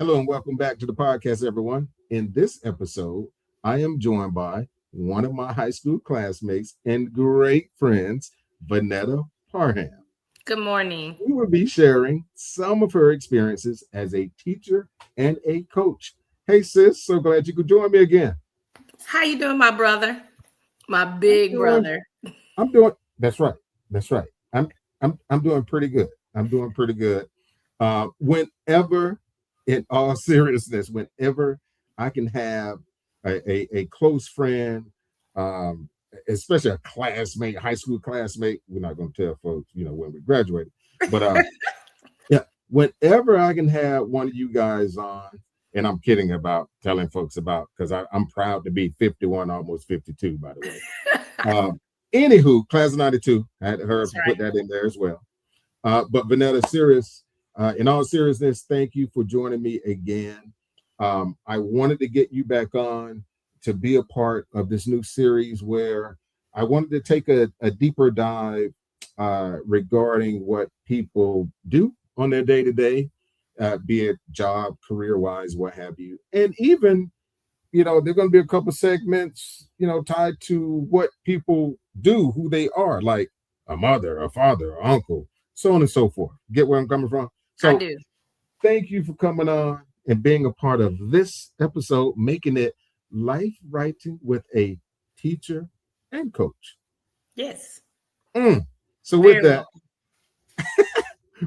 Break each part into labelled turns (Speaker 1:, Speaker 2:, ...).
Speaker 1: Hello and welcome back to the podcast, everyone. In this episode, I am joined by one of my high school classmates and great friends, Vonetta Parham.
Speaker 2: Good morning.
Speaker 1: We will be sharing some of her experiences as a teacher and a coach. Hey, sis, so glad you could join me again.
Speaker 2: How you doing, my brother? My
Speaker 1: I'm
Speaker 2: big
Speaker 1: doing,
Speaker 2: brother.
Speaker 1: I'm doing. That's right. That's right. I'm doing pretty good. I'm doing pretty good. Whenever, in all seriousness, whenever I can have a close friend, um, especially a classmate, high school classmate, we're not going to tell folks, when we graduated, but yeah, whenever I can have one of you guys on, and I'm kidding about telling folks about because I'm proud to be 51, almost 52, by the way. Um, Anywho, class of 92, I had her
Speaker 2: That's
Speaker 1: put
Speaker 2: right.
Speaker 1: that in there as well. But Vanetta, in all seriousness, thank you for joining me again. I wanted to get you back on to be a part of this new series where I wanted to take a deeper dive regarding what people do on their day to day, be it job, career wise, what have you. And even, there are going to be a couple segments, tied to what people do, who they are, like a mother, a father, a uncle, so on and so forth. Get where I'm coming from?
Speaker 2: I
Speaker 1: So
Speaker 2: do.
Speaker 1: thank you for coming on and being a part of this episode, making it life writing with a teacher and coach.
Speaker 2: Yes.
Speaker 1: Mm. So
Speaker 2: Very welcome.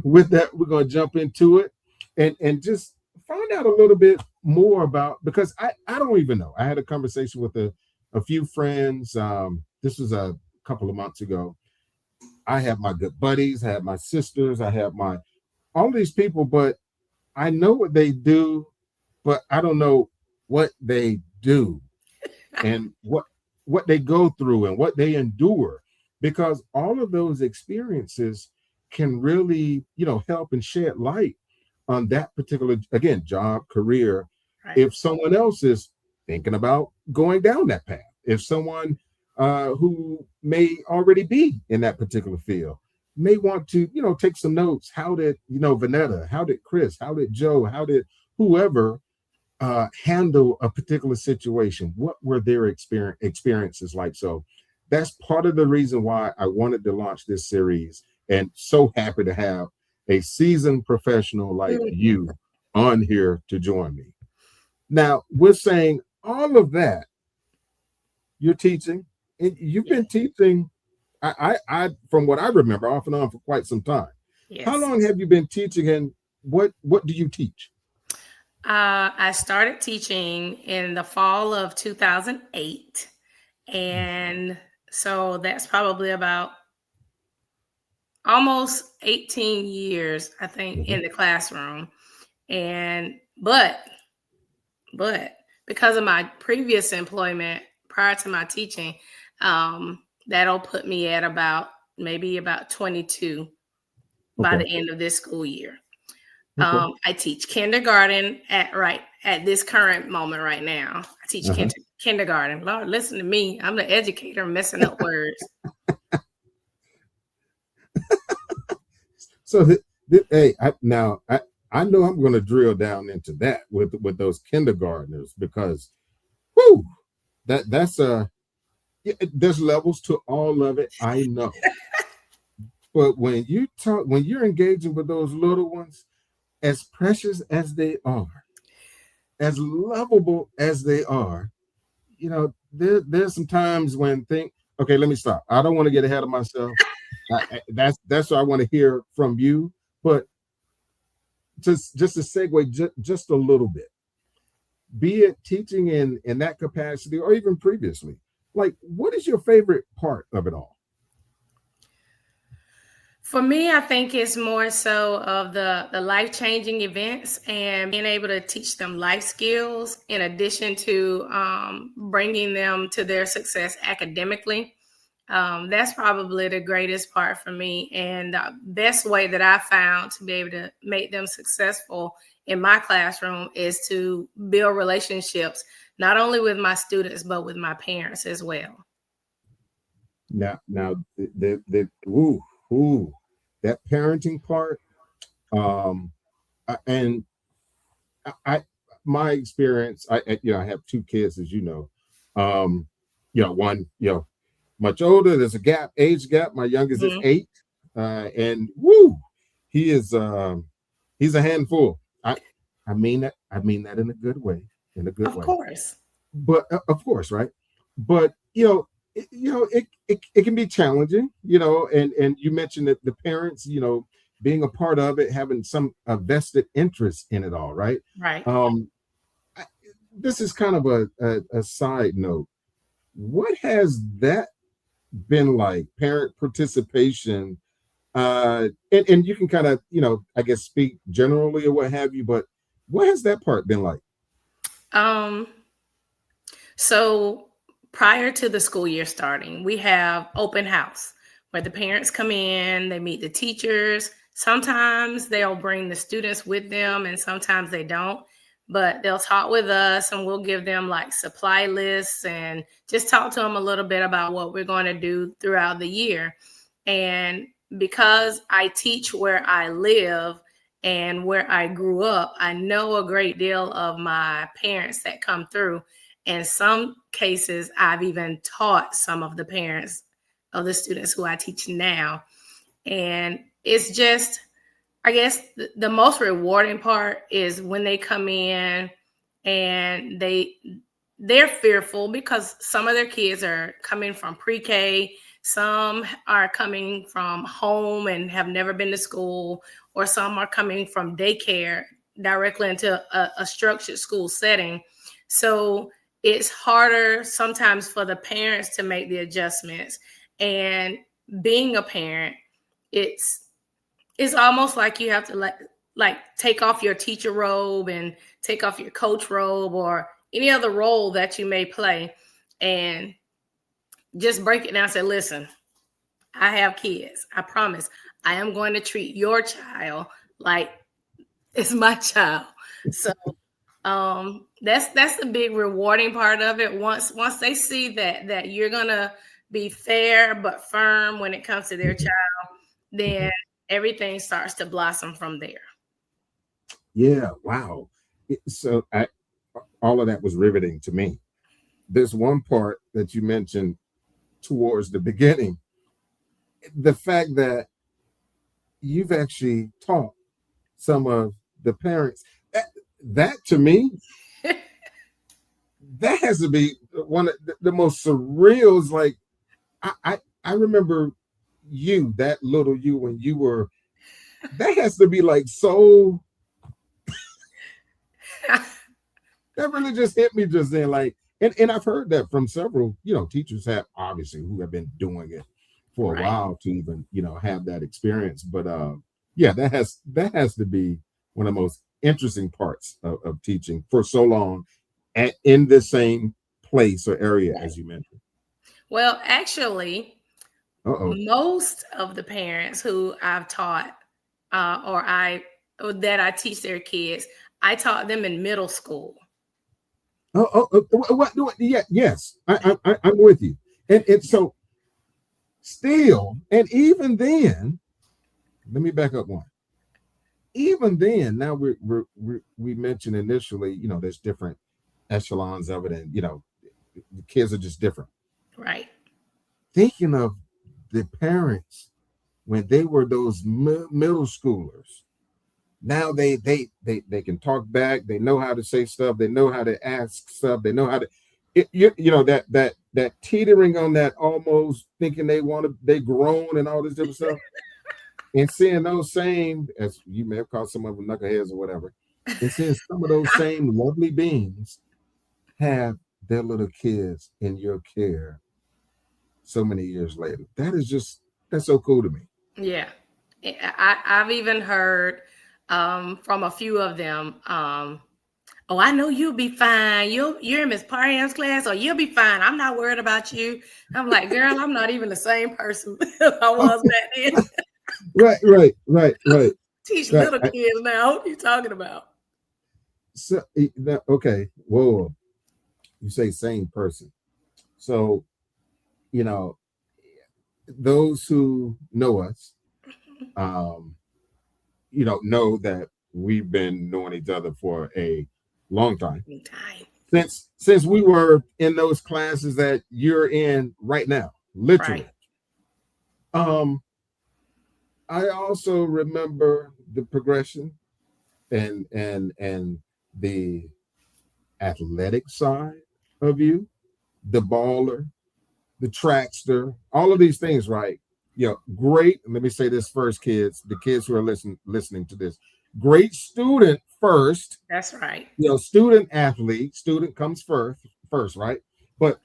Speaker 1: with that, we're going to jump into it and just find out a little bit more about because I don't even know. I had a conversation with a few friends. This was a couple of months ago. I have my good buddies, I have my sisters, I have my all these people, but I know what they do, but I don't know what they do and what they go through and what they endure because all of those experiences can really help and shed light on that particular, again, job, career,
Speaker 2: Right.
Speaker 1: if someone else is thinking about going down that path, if someone who may already be in that particular field may want to take some notes. How did Vanetta, how did Chris, how did Joe, how did whoever handle a particular situation? What were their experiences like? So that's part of the reason why I wanted to launch this series, and so happy to have a seasoned professional like you on here to join me. Now, we're saying all of that. You're teaching, and you've
Speaker 2: Yeah.
Speaker 1: been teaching. I from what I remember, off and on for quite some time. How
Speaker 2: Yes.
Speaker 1: long have you been teaching, and what do you teach?
Speaker 2: I started teaching in the fall of 2008. And so that's probably about almost 18 years, I think,
Speaker 1: Mhm.
Speaker 2: in the classroom. And but because of my previous employment prior to my teaching, that'll put me at about 22 by
Speaker 1: Okay.
Speaker 2: the end of this school year.
Speaker 1: Okay.
Speaker 2: I teach kindergarten at this current moment right now. I teach
Speaker 1: Uh-huh.
Speaker 2: kindergarten. Lord, listen to me. I'm the educator messing up words.
Speaker 1: So, hey, I know I'm going to drill down into that with those kindergartners because, whoo, that's there's levels to all of it. I know, but when you're engaging with those little ones, as precious as they are, as lovable as they are, there's some times when think, okay, let me stop. I don't want to get ahead of myself. That's what I want to hear from you. But just to segue just a little bit, be it teaching in that capacity or even previously, like what is your favorite part of it all?
Speaker 2: For me, I think it's more so of the life changing events and being able to teach them life skills in addition to bringing them to their success academically. That's probably the greatest part for me, and the best way that I found to be able to make them successful in my classroom is to build relationships not only with my students but with my parents as well.
Speaker 1: Now ooh, that parenting part, um and I my experience, I have two kids, as you know. Um, one, much older. There's a age gap. My youngest is
Speaker 2: Mhm.
Speaker 1: 8, and woo, he is he's a handful. I mean that. I mean that in a good way. In a good
Speaker 2: Of
Speaker 1: way.
Speaker 2: course.
Speaker 1: But of course, right? But it can be challenging. And you mentioned that the parents, being a part of it, having some a vested interest in it all, right?
Speaker 2: Right.
Speaker 1: Um, I, this is kind of a side note. What has that been like? Parent participation, and you can kind of, I guess, speak generally or what have you. But what has that part been like?
Speaker 2: Um, so prior to the school year starting, we have open house where the parents come in, they meet the teachers. Sometimes they'll bring the students with them and sometimes they don't. But they'll talk with us and we'll give them like supply lists and just talk to them a little bit about what we're going to do throughout the year. And because I teach where I live and where I grew up, I know a great deal of my parents that come through. In some cases, I've even taught some of the parents of the students who I teach now. And it's just, I guess the most rewarding part is when they come in and they're fearful because some of their kids are coming from pre-K, some are coming from home and have never been to school, or some are coming from daycare directly into a structured school setting. So it's harder sometimes for the parents to make the adjustments. And being a parent, it's it's almost like you have to like take off your teacher robe and take off your coach robe or any other role that you may play and just break it down and say, listen, I have kids. I promise I am going to treat your child like it's my child. So that's the big rewarding part of it. Once they see that you're gonna be fair but firm when it comes to their
Speaker 1: Mhm,
Speaker 2: child, then
Speaker 1: mhm.
Speaker 2: everything starts to blossom from there.
Speaker 1: Yeah, wow. So all of that was riveting to me. There's one part that you mentioned towards the beginning, the fact that you've actually taught some of the parents. That to me, that has to be one of the most surreal. Is like I remember you, that little you, when you were. That has to be like so. That really just hit me just then. Like, and I've heard that from several, teachers have obviously who have been doing it for a
Speaker 2: Right.
Speaker 1: while to even, have that experience. But yeah, that has to be one of the most interesting parts of teaching for so long in the same place or area as you mentioned.
Speaker 2: Well, actually,
Speaker 1: Uh-oh.
Speaker 2: most of the parents who I've taught or that I teach their kids, I taught them in middle school.
Speaker 1: Yeah, yes, I'm with you. And so still, and even then, let me back up one. Even then, now we mentioned initially, there's different echelons of it, and the kids are just different.
Speaker 2: Right.
Speaker 1: Thinking of the parents when they were those middle schoolers, now they can talk back. They know how to say stuff. They know how to ask stuff. They know how to, that teetering on that almost thinking they grown and all this different stuff, and seeing those same, as you may have called some of them knuckleheads or whatever, and seeing some of those same lovely beings have their little kids in your care so many years later. That's so cool to me.
Speaker 2: Yeah. I've even heard from a few of them, oh, I know you'll be fine. You're in Miss Parham's class, or you'll be fine. I'm not worried about you. I'm like, girl, I'm not even the same person I was back then.
Speaker 1: Right, right, right, right,
Speaker 2: Teach
Speaker 1: right.
Speaker 2: little kids now. What are you talking about?
Speaker 1: Okay, whoa, you say same person. So, you know, those who know us, um, know that. we've been knowing each other for a long time.
Speaker 2: Time.
Speaker 1: Since we were in those classes that you're in right now,
Speaker 2: Right.
Speaker 1: literally. Um, I also remember the progression and the athletic side of you, the baller, the trackster, all of these things, right? Great. Let me say this first, kids, the kids who are listening to this. Great student first,
Speaker 2: That's right.
Speaker 1: student athlete, student comes first, right? But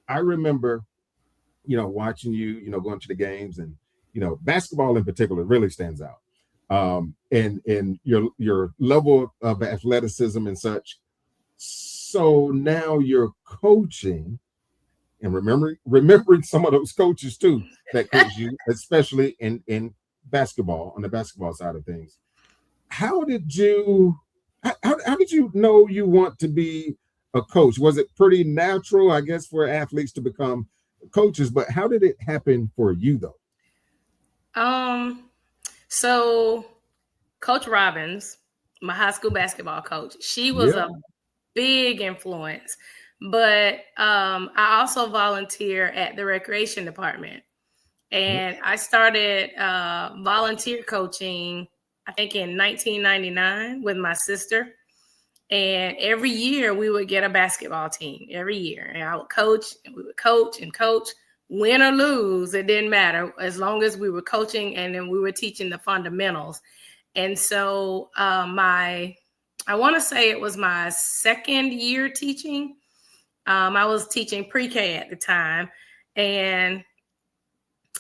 Speaker 1: I remember, watching you, going to the games, and basketball in particular really stands out. And your level of athleticism and such. So now you're coaching and remembering some of those coaches too that coach you, especially in basketball, on the basketball side of things. How did you how did you know you want to be a coach? Was it pretty natural, I guess, for athletes to become coaches, but how did it happen for you though?
Speaker 2: So Coach Robbins, my high school basketball coach, she was
Speaker 1: Yeah.
Speaker 2: a big influence. But I also volunteer at the recreation department.
Speaker 1: Yep.
Speaker 2: And I started volunteer coaching, I think in 1999 with my sister. And every year we would get a basketball team every year. And I would coach and we would coach and coach, win or lose. It didn't matter as long as we were coaching and then we were teaching the fundamentals. And so I want to say it was my second year teaching. I was teaching pre-K at the time. And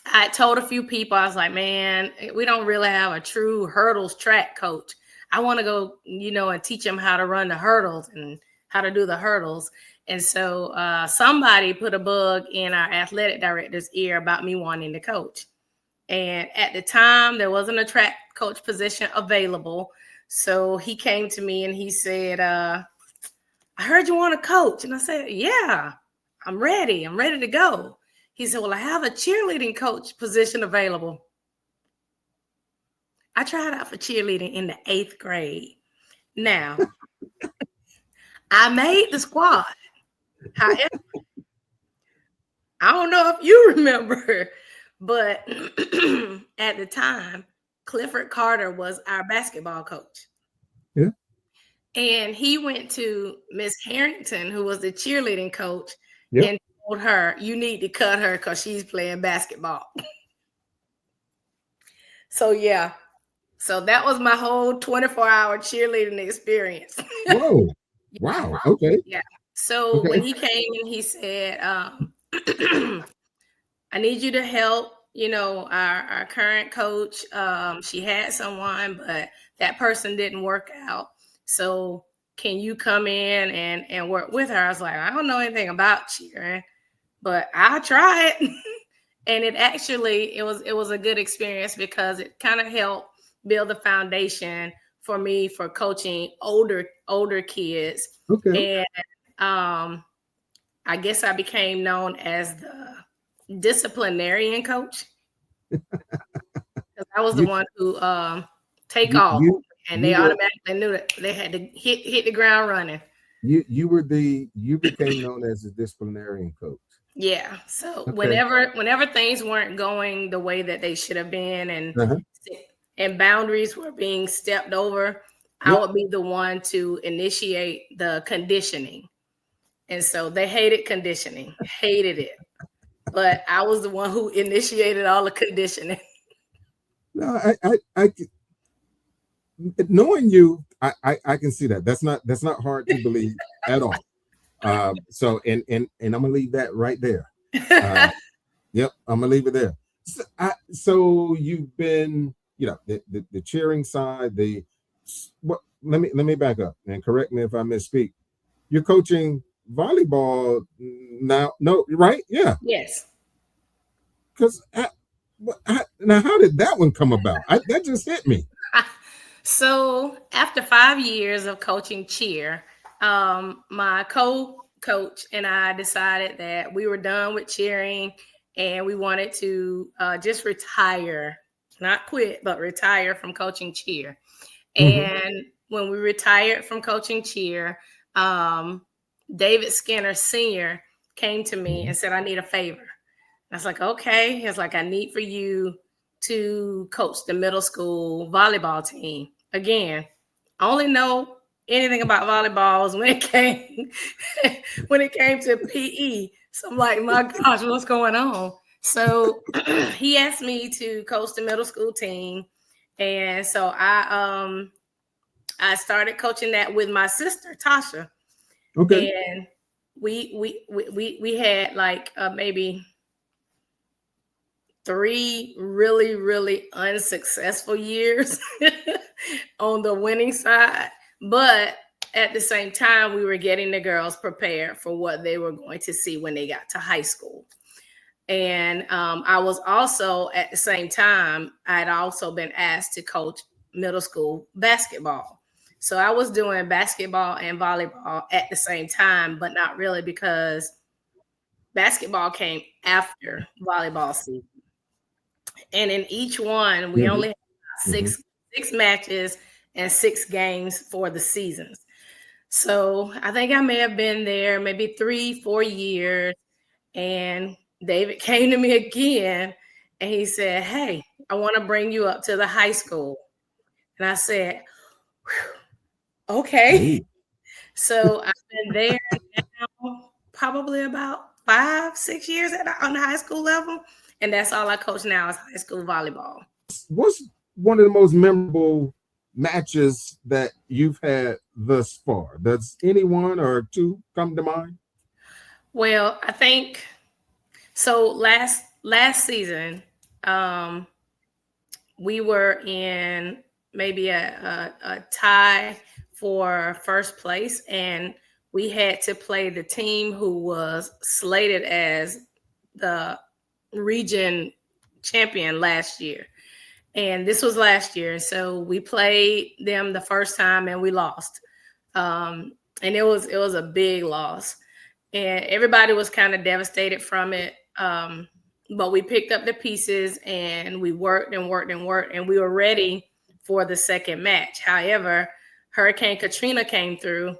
Speaker 2: I told a few people, I was like, man, we don't really have a true hurdles track coach. I want to go, and teach them how to run the hurdles and how to do the hurdles. And so somebody put a bug in our athletic director's ear about me wanting to coach. And at the time, there wasn't a track coach position available. So he came to me and he said, I heard you want to coach. And I said, yeah, I'm ready. I'm ready to go. He said, well, I have a cheerleading coach position available. I tried out for cheerleading in the 8th grade. Now, I made the squad. However, I don't know if you remember, but at the time, Clifford Carter was our basketball coach.
Speaker 1: Yeah.
Speaker 2: And he went to Miss Harrington, who was the cheerleading coach,
Speaker 1: Yep.
Speaker 2: and told her, you need to cut her because she's playing basketball. So, yeah. So that was my whole 24-hour cheerleading experience.
Speaker 1: Whoa. Wow. Okay.
Speaker 2: Yeah. So
Speaker 1: Okay.
Speaker 2: when he came and he said, I need you to help, our current coach. She had someone, but that person didn't work out. So can you come in and work with her? I was like, I don't know anything about cheering, but I'll try it. And it was a good experience because it kind of helped build the foundation for me for coaching older kids.
Speaker 1: Okay.
Speaker 2: And I guess I became known as the disciplinarian coach because I was the
Speaker 1: You
Speaker 2: one who take
Speaker 1: you
Speaker 2: off,
Speaker 1: you
Speaker 2: and they
Speaker 1: you were
Speaker 2: automatically knew that they had to hit the ground running.
Speaker 1: you became known as a disciplinarian coach.
Speaker 2: Yeah. So
Speaker 1: Okay.
Speaker 2: whenever things weren't going the way that they should have been,
Speaker 1: Uh-huh.
Speaker 2: and boundaries were being stepped over, I
Speaker 1: Yep.
Speaker 2: would be the one to initiate the conditioning. And so they hated conditioning, hated it. But I was the one who initiated all the conditioning.
Speaker 1: No, knowing you, I can see that. That's not hard to believe at all. So and I'm gonna leave that right there. Uh, yep, I'm gonna leave it there. So you've been, the cheering side, what? Let me back up and correct me if I misspeak. You're coaching volleyball now, no, right? Yeah,
Speaker 2: Yes.
Speaker 1: because now how did that one come about? That just hit me.
Speaker 2: So after 5 years of coaching cheer, my co-coach and I decided that we were done with cheering and we wanted to just retire, not quit, but retire from coaching cheer. And when we retired from coaching cheer, David Skinner Sr. came to me and said, I need a favor. I was like, okay. He was like, I need for you to coach the middle school volleyball team. Again, I only know anything about volleyballs when it came to PE. So I'm like, my gosh, what's going on? So he asked me to coach the middle school team. And so I started coaching that with my sister, Tasha.
Speaker 1: Okay.
Speaker 2: And we had like maybe 3 really, really unsuccessful years on the winning side. But at the same time, we were getting the girls prepared for what they were going to see when they got to high school. And I was also, at the same time, I had also been asked to coach middle school basketball. So I was doing basketball and volleyball at the same time, but not really, because basketball came after volleyball season. And in each one, we only had six matches and 6 games for the seasons. So I think I may have been there maybe 3-4 years. And David came to me again and he said, hey, I want to bring you up to the high school. And I said, okay. Ooh. So I've been there now probably about 5-6 years on the high school level. And that's all I coach now is high school volleyball.
Speaker 1: What's one of the most memorable matches that you've had thus far? Does any one or two come to mind?
Speaker 2: Well, I think so. Last season, we were in maybe a tie for first place, and we had to play the team who was slated as the region champion last year. And this was last year. So we played them the first time and we lost. And it was a big loss. And everybody was kind of devastated from it. But we picked up the pieces and we worked and worked and worked, and we were ready for the second match. However, Hurricane Katrina came through.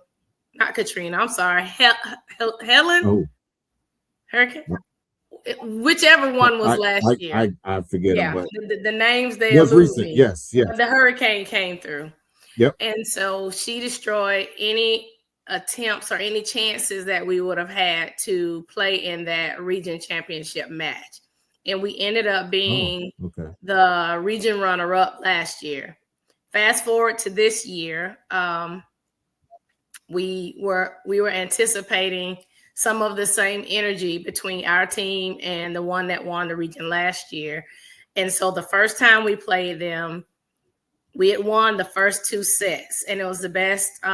Speaker 2: Not Katrina, I'm sorry. Helen?
Speaker 1: Oh.
Speaker 2: Hurricane? Whichever one was last year.
Speaker 1: I forget them, but
Speaker 2: the names, they
Speaker 1: was
Speaker 2: elude
Speaker 1: recent.
Speaker 2: me.
Speaker 1: Yes.
Speaker 2: But the hurricane came through.
Speaker 1: Yep.
Speaker 2: And so she destroyed any attempts or any chances that we would have had to play in that region championship match. And we ended up being the region runner-up last year. Fast forward to this year, we were anticipating some of the same energy between our team and the one that won the region last year. And so the first time we played them, we had won the first 2 sets, and it was the best. We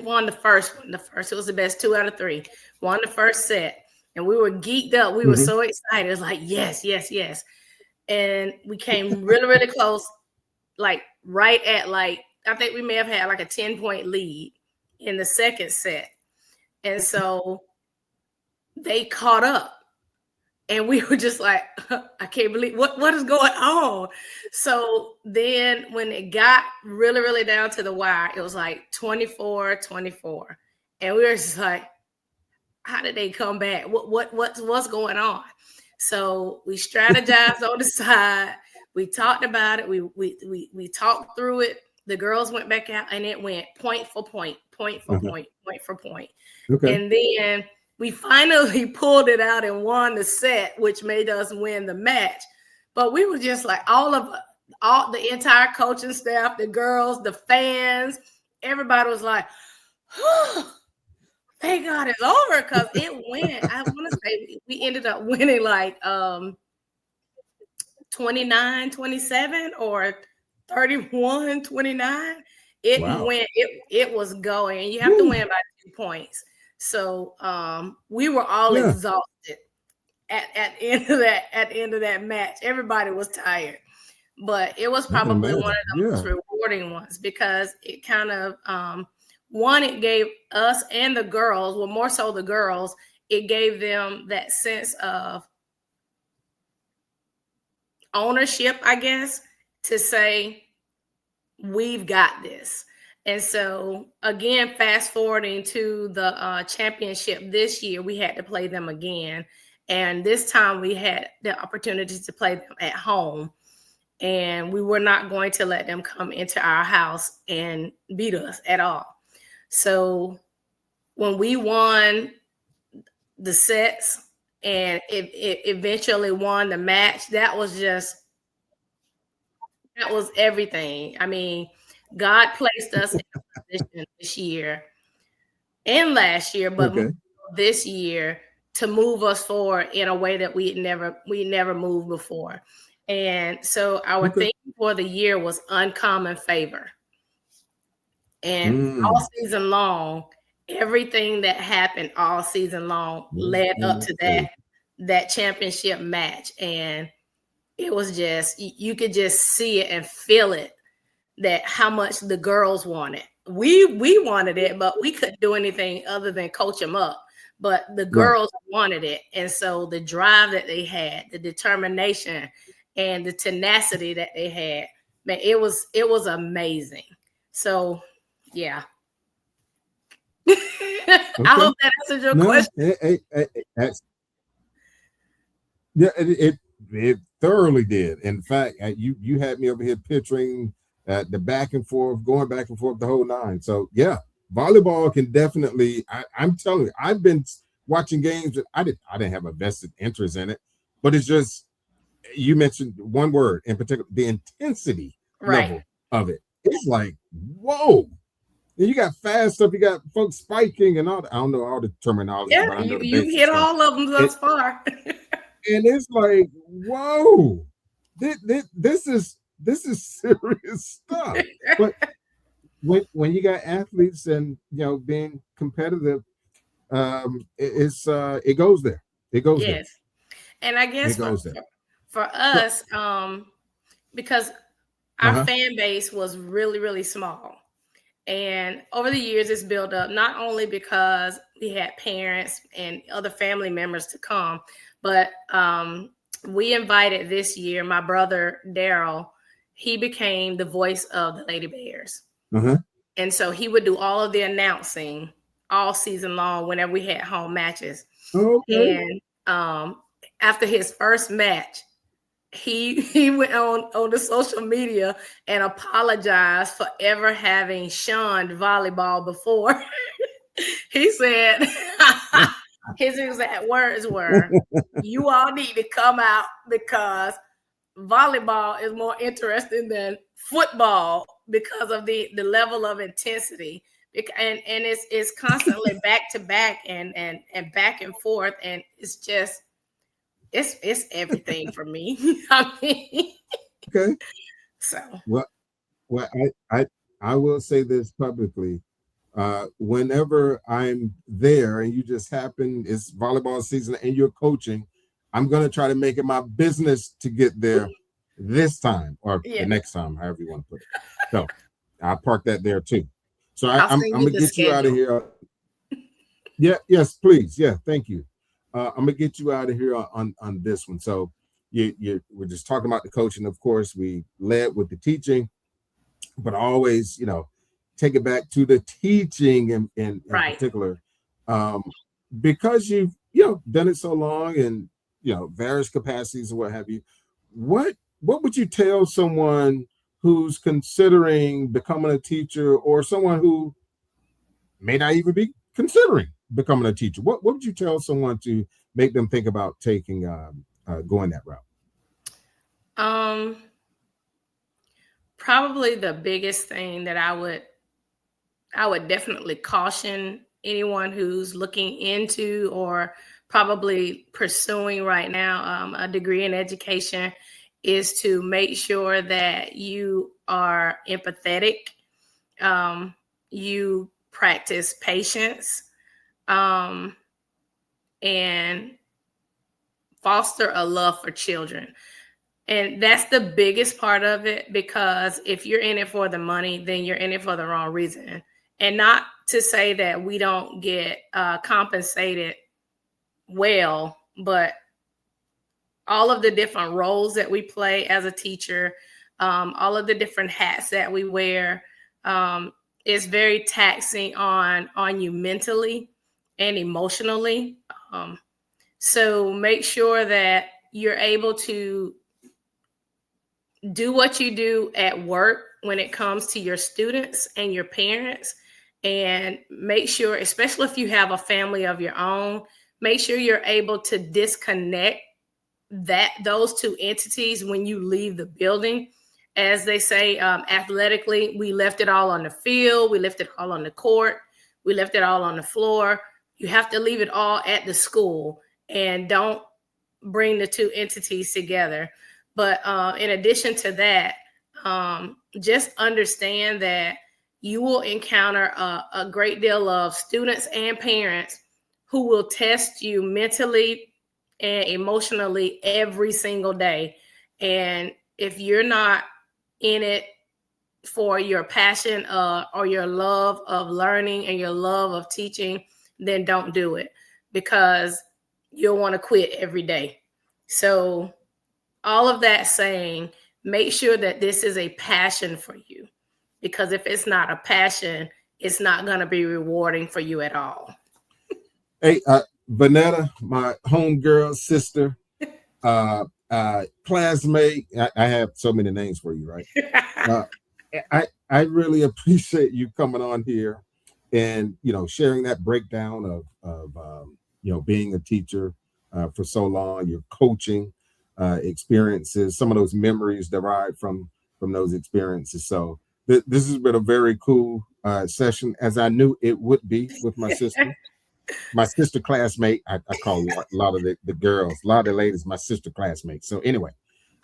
Speaker 2: won the first one. It was the best 2 out of 3. Won the first set, and we were geeked up. We were so excited. It was like, yes, yes, yes. And we came really, really close, like right at I think we may have had like a 10-point lead in the second set. And so they caught up. And we were just like, I can't believe what is going on. So then when it got really, really down to the wire, it was like 24-24. And we were just like, how did they come back? What's going on? So we strategized on the side. We talked about it. We talked through it. The girls went back out and it went point for point, point for point, point for point. Okay. And then we finally pulled it out and won the set, which made us win the match. But we were just like all the entire coaching staff, the girls, the fans, everybody was like, oh, thank God it's over, because it went. I want to say we ended up winning like 29-27 or 31-29. It went. It was going. You have to win by 2 points. So we were all exhausted at the end of that match. Everybody was tired, but it was probably one of the most rewarding ones, because it kind of it gave us and the girls, well, more so the girls, it gave them that sense of ownership, I guess, to say, we've got this. And so, again, fast forwarding to the championship this year, we had to play them again. And this time we had the opportunity to play them at home. And we were not going to let them come into our house and beat us at all. So when we won the sets and it eventually won the match, that was everything. I mean, God placed us in a position this year and last year, but
Speaker 1: Okay.
Speaker 2: this year to move us forward in a way that we never moved before. And so our
Speaker 1: Okay.
Speaker 2: theme for the year was uncommon favor. And all season long, everything that happened all season long led up to that championship match. And it was just, you could just see it and feel it, that how much the girls wanted. We wanted it, but we couldn't do anything other than coach them up. But the girls wanted it. And so the drive that they had, the determination and the tenacity that they had, man, it was amazing. So yeah. I hope that answers your question.
Speaker 1: It thoroughly did. In fact, you had me over here picturing the back and forth, going back and forth, the whole nine. So yeah, volleyball can definitely. I'm telling you, I've been watching games that I didn't have a vested interest in it, but it's just, you mentioned one word in particular, the intensity level of it. It's like, whoa. And you got fast stuff, you got folks spiking and all that. I don't know all the terminology,
Speaker 2: Yeah,
Speaker 1: but I know the
Speaker 2: you
Speaker 1: basic
Speaker 2: hit
Speaker 1: stuff.
Speaker 2: all of them thus far.
Speaker 1: And it's like, whoa, this is serious stuff. But when you got athletes and being competitive, it goes there. It goes there.
Speaker 2: Yes. And I guess
Speaker 1: It goes there.
Speaker 2: for
Speaker 1: So,
Speaker 2: us, because our fan base was really, really small. And over the years, it's built up, not only because we had parents and other family members to come, but we invited this year, my brother, Daryl, he became the voice of the Lady Bears. And so he would do all of the announcing all season long whenever we had home matches.
Speaker 1: okay.
Speaker 2: And after his first match, he went on the social media and apologized for ever having shunned volleyball before. He said his exact words were, "You all need to come out because volleyball is more interesting than football because of the level of intensity." And it's constantly back to back and back and forth, and it's just it's everything for me. I mean,
Speaker 1: Okay.
Speaker 2: so
Speaker 1: Well, I will say this publicly. Whenever I'm there and you just happen, it's volleyball season and you're coaching, I'm going to try to make it my business to get there this time or the next time, however you want to put it. So I'll park that there too. So I'm going to get you out of here. Yeah, yes, please. Yeah, thank you. I'm going to get you out of here on this one. So we're just talking about the coaching. Of course, we led with the teaching, but always, take it back to the teaching in particular, because you've done it so long and various capacities and what have you. What would you tell someone who's considering becoming a teacher, or someone who may not even be considering becoming a teacher? What would you tell someone to make them think about taking going that route?
Speaker 2: Probably the biggest thing that I would definitely caution anyone who's looking into or probably pursuing right now a degree in education is to make sure that you are empathetic, you practice patience, and foster a love for children. And that's the biggest part of it, because if you're in it for the money, then you're in it for the wrong reason. And not to say that we don't get compensated well, but all of the different roles that we play as a teacher, all of the different hats that we wear, is very taxing on you mentally and emotionally. So make sure that you're able to do what you do at work when it comes to your students and your parents, and make sure, especially if you have a family of your own, make sure you're able to disconnect those two entities when you leave the building. As they say, athletically, we left it all on the field, we left it all on the court, we left it all on the floor. You have to leave it all at the school, and don't bring the two entities together. But in addition to that, just understand that you will encounter a great deal of students and parents who will test you mentally and emotionally every single day. And if you're not in it for your passion or your love of learning and your love of teaching, then don't do it, because you'll want to quit every day. So all of that saying, make sure that this is a passion for you, because if it's not a passion, it's not going to be rewarding for you at all.
Speaker 1: Hey, Vonetta, my homegirl, sister, classmate. I have so many names for you, right? I really appreciate you coming on here and sharing that breakdown of being a teacher for so long, your coaching experiences, some of those memories derived from those experiences. So this has been a very cool session, as I knew it would be with my sister. My sister classmate. I call a lot of the girls, a lot of the ladies, my sister classmates. So anyway,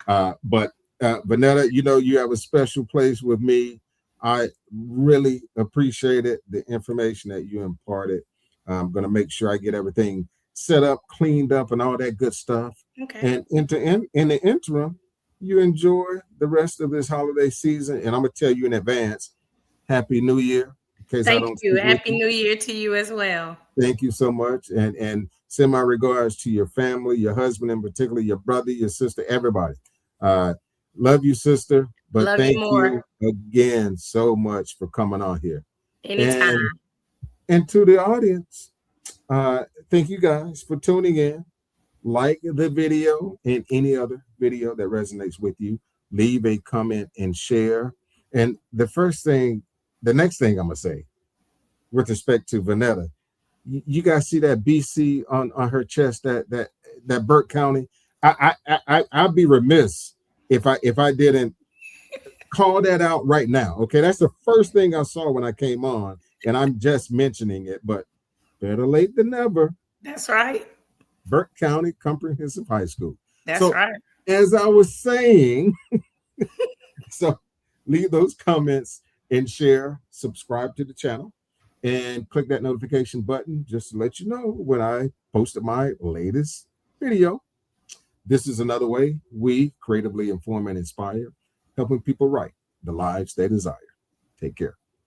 Speaker 1: but Vonetta, you have a special place with me. I really appreciated the information that you imparted. I'm going to make sure I get everything set up, cleaned up, and all that good stuff.
Speaker 2: Okay.
Speaker 1: And in the interim, you enjoy the rest of this holiday season. And I'm going to tell you in advance, Happy New Year. In case I
Speaker 2: Thank
Speaker 1: don't
Speaker 2: you.
Speaker 1: speak with
Speaker 2: Happy
Speaker 1: you.
Speaker 2: New Year to you as well.
Speaker 1: Thank you so much. And send my regards to your family, your husband in particular, your brother, your sister, everybody. Love you, sister. But
Speaker 2: Love you
Speaker 1: thank
Speaker 2: more.
Speaker 1: you again so much for coming on here.
Speaker 2: Anytime.
Speaker 1: And to the audience, thank you guys for tuning in. Like the video and any other video that resonates with you. Leave a comment and share. And the next thing I'm gonna say, with respect to Vonetta, you guys see that BC on her chest, that Burke County. I'd be remiss if I didn't call that out right now. Okay, that's the first thing I saw when I came on, and I'm just mentioning it, but better late than never.
Speaker 2: That's right.
Speaker 1: Burke County Comprehensive High School.
Speaker 2: That's
Speaker 1: So,
Speaker 2: right.
Speaker 1: as I was saying, so leave those comments and share, subscribe to the channel, and click that notification button just to let you know when I posted my latest video. This is another way we creatively inform and inspire, helping people write the lives they desire. Take care.